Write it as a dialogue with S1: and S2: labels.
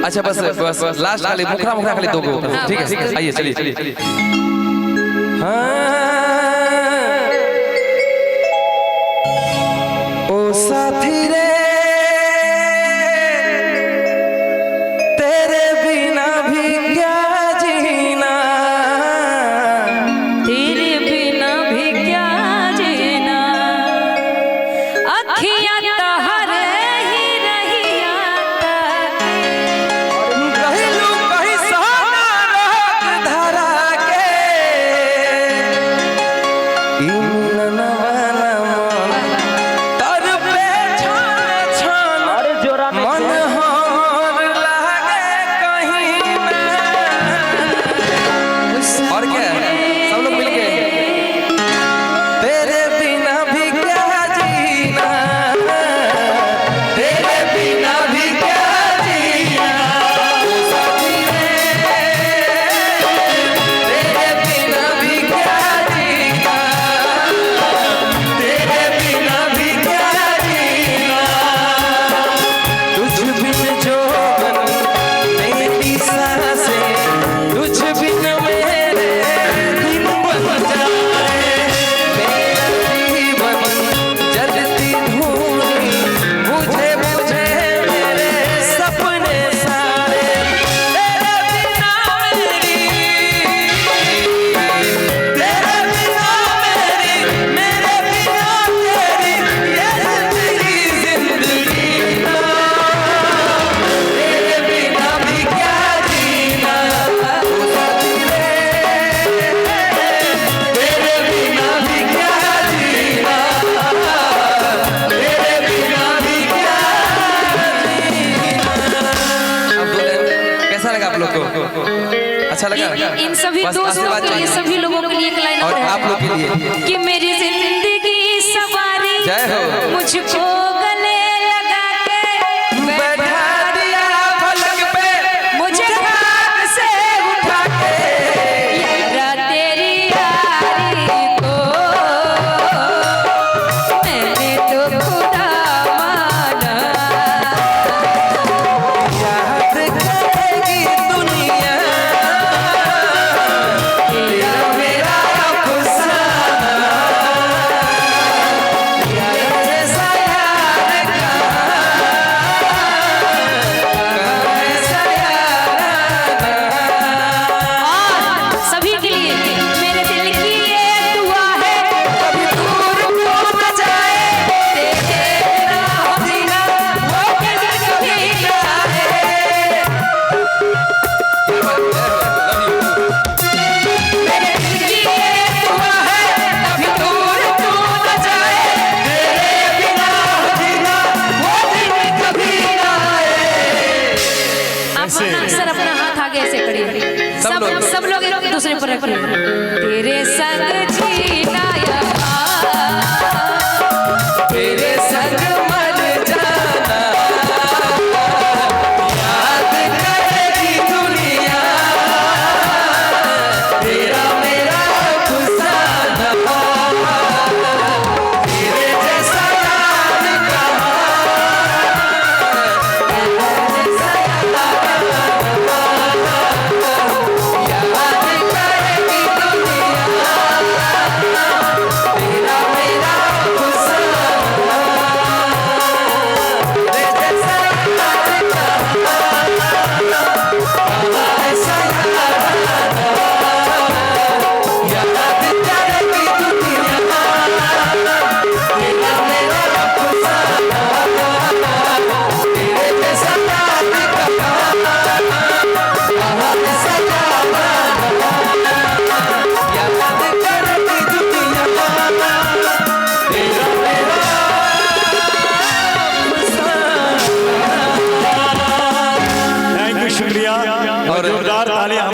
S1: अच्छा बस बस लास्ट खाली मुखरा मुखरा खाली दो गो, ठीक है आइए चलिए। ओ साथी रे तेरे बिना भी क्या जीना,
S2: तेरे बिना भी क्या जीना, अखियां तहर ही रहिया
S1: कहलू कहीं सोना रोक धरा के इन नवाला मन तर पे छान छान मन हमर लागे कहीं ना। और क्या सब लोग मिलके तेरे बिना भी क्या जीना, तेरे बिना भी क्या जीना, ओ साथी रे तेरे बिना भी क्या जीना, तेरे बिना भी क्या जीना, तुझ बिन जोगन मेरी सांसें, तुझ बिन मेरे दिन बन जाए, मेरा जीवन जलती धूनी बुझे बुझे मेरे सपने सारे, तेरे बिना मेरी, तेरे बिना मेरी, मेरे बिना तेरी, ये तेरी जिंदगी ना, तेरे बिना भी क्या जीना, ओ साथी रे तेरे बिना भी क्या जीना, तेरे बिना भी क्या जीना। अब बोले कैसा लगा आप लोग को? अच्छा लगा?
S2: इन सभी
S1: बस
S2: दोस्तों
S1: आशीर्वाद
S2: के लिए,
S1: चाहिए।
S2: सभी लोगों के लिए एक लाइन
S1: और
S2: और
S1: आप लोग के लिए
S2: कि मेरी जिंदगी सवारी
S1: जय हो।
S2: मुझको गले लगा के
S1: बैठा दिया पलक पे
S2: मुझे खाक से उठा के, यारा तेरी यारी को मैंने तो खुदा माना,
S1: याद करेगी दुनिया तेरा मेरा अफसाना, यार जैसा यार कहाँ ऐसा याराना।
S2: और सभी के लिए मेरे दिल की ये दुआ है, कभी दूर को न जाए, तेरे बिना हो जीना वो कभी ना है। मेरे दिल की ये दुआ है, कभी दूर को न जाए, तेरे बिना हो जीना वो दिन कभी ना आए। आप सर अपना हाथ आगे ऐसे करिए, सब लोग एक दूसरे पर रखिए।